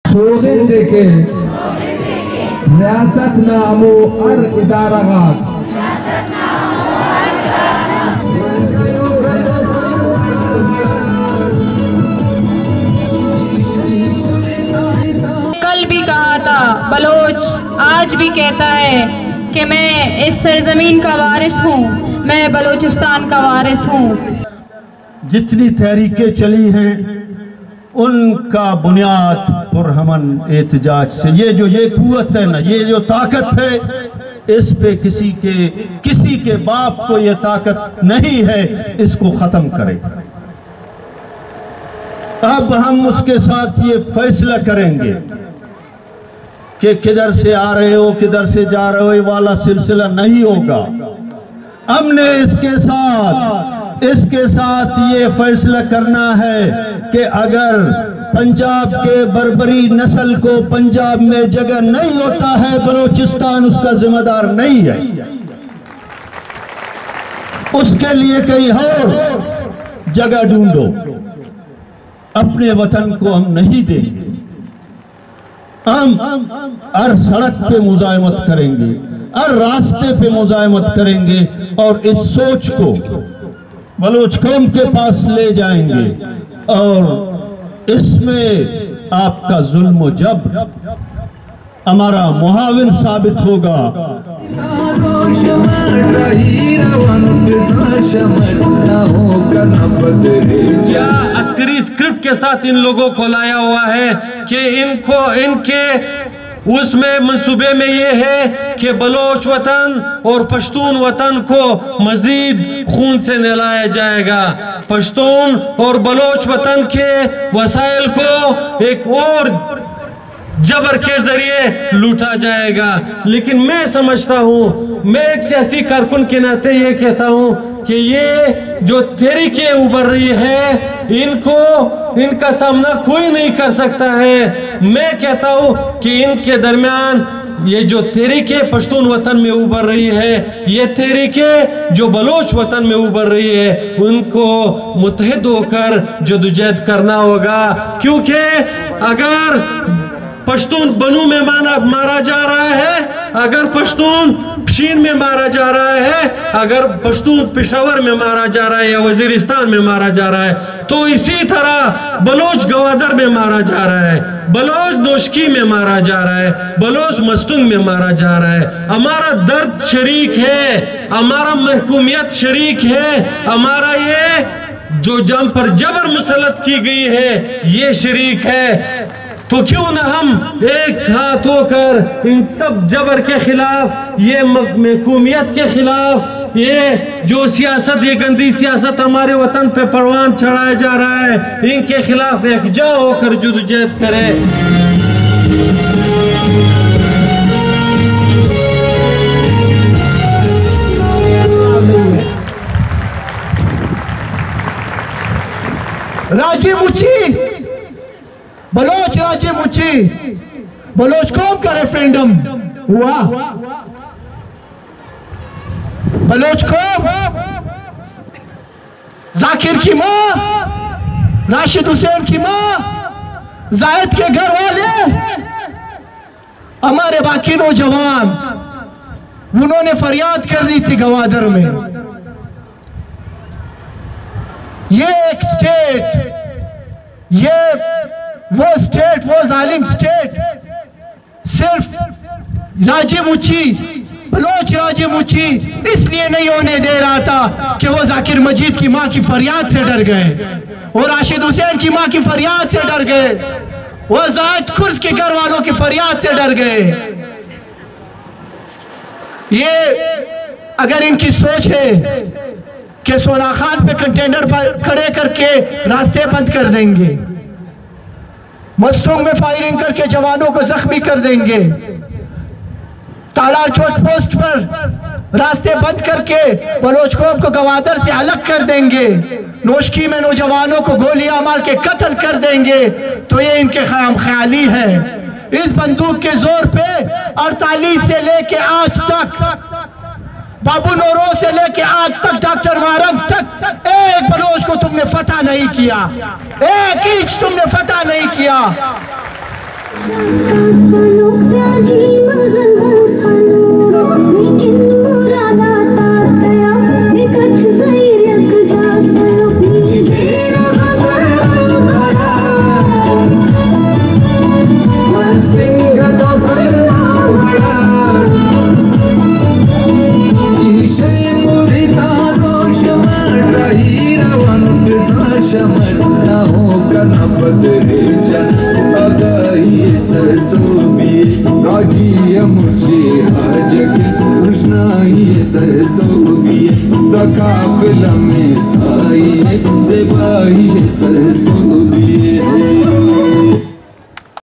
सोगन देखे रियासत नामो अर इदारागात कल भी कहा था, बलोच आज भी कहता है कि मैं इस सरजमीन का वारिस हूँ, मैं बलोचिस्तान का वारिस हूँ। जितनी तहरीकें चली हैं उनका बुनियाद पुरहमन एहतजाज से, ये कुव्वत है ना, ये जो ताकत है, इस पे किसी के बाप को ये ताकत नहीं है, इसको खत्म करें। अब हम उसके साथ ये फैसला करेंगे कि किधर से आ रहे हो किधर से जा रहे हो, ये वाला सिलसिला नहीं होगा। हमने इसके साथ ये फैसला करना है कि अगर पंजाब के बर्बरी नस्ल को पंजाब में जगह नहीं होता है, बलूचिस्तान उसका जिम्मेदार नहीं है। उसके लिए कहीं और जगह ढूंढो, अपने वतन को हम नहीं देंगे। हम हर सड़क पे मुजाहिमत करेंगे, हर रास्ते पे मुजाहिमत करेंगे और इस सोच को बलूच कौम के पास ले जाएंगे और इसमें आपका जुल्म जब हमारा मुहाविन साबित होगा। क्या अस्करी स्क्रिप्ट के साथ इन लोगों को लाया हुआ है कि इनके उसमें मंसूबे में ये है कि बलोच वतन और पश्तून वतन को मजीद खून से नहलाया जाएगा, पश्तून और बलोच वतन के वसाइल को एक और जबर के जरिए लूटा जाएगा। लेकिन मैं समझता हूँ, मैं एक सियासी कारकुन के नाते ये कहता हूँ कि ये जो तहरीकें उभर रही है इनका सामना कोई नहीं कर सकता है। मैं कहता हूँ कि इनके दरमियान ये जो तहरीकें पश्तून वतन में उभर रही है, ये तहरीकें जो बलोच वतन में उभर रही है, उनको मुत्तहिद होकर जदोजहद करना होगा। क्योंकि अगर पश्तून बनू में मारा जा रहा है, अगर पश्तून पशीन में मारा जा रहा है, अगर पश्तून पेशावर में मारा जा रहा है या वजीरिस्तान में मारा जा रहा है, तो इसी तरह बलोच गवादर में मारा जा रहा है, बलोच दोशकी में मारा जा रहा है, बलोच मस्तूंग में मारा जा रहा है। हमारा दर्द शरीक है, हमारा महकूमियत शरीक है, हमारा ये जो जम पर जबर मुसलत की गई है ये शरीक है। तो क्यों ना हम एक हाथ होकर इन सब जबर के खिलाफ, ये महकूमियत के खिलाफ, ये जो सियासत, ये गंदी सियासत हमारे वतन पे परवान चढ़ाया जा रहा है, इनके खिलाफ एकजुट होकर जदोजहद करें। राजी मुची बलोच, राजी मुची बलोच कौम का रेफरेंडम हुआ। बलोच कौम, जाकिर की मां, राशिद हुसैन की मां, जायद के घर वाले, हमारे बाकी नौजवान, उन्होंने फरियाद कर रही थी गवादर में। ये एक स्टेट, ये वो स्टेट, वो जालिम स्टेट सिर्फ राजी मुची, बलोच राजी मुची इसलिए नहीं होने दे रहा था कि वो जाकिर मजीद की मां की फरियाद से डर गए, वो राशिद हुसैन की मां की फरियाद से डर गए, वो जायद कुर्द के घर वालों की फरियाद से डर गए। ये अगर इनकी सोच है कि सोना खान पे कंटेनर खड़े करके रास्ते बंद कर देंगे, मस्तूंग में फायरिंग करके जवानों को जख्मी कर देंगे, तालार चौक पोस्ट पर रास्ते बंद करके बलोच कौम को गवादर से अलग कर देंगे, नोशकी में नौजवानों को गोलियां मार के कत्ल कर देंगे, तो ये इनके ख्याली है। इस बंदूक के जोर पे 48 से लेके आज तक, बाबू नौरोज से लेके आज तक, डॉक्टर वारंग तक एक बलोच को तुमने फतह नहीं किया, एक इंच तुमने फतह नहीं किया। काफिला में साई से बाई सरसों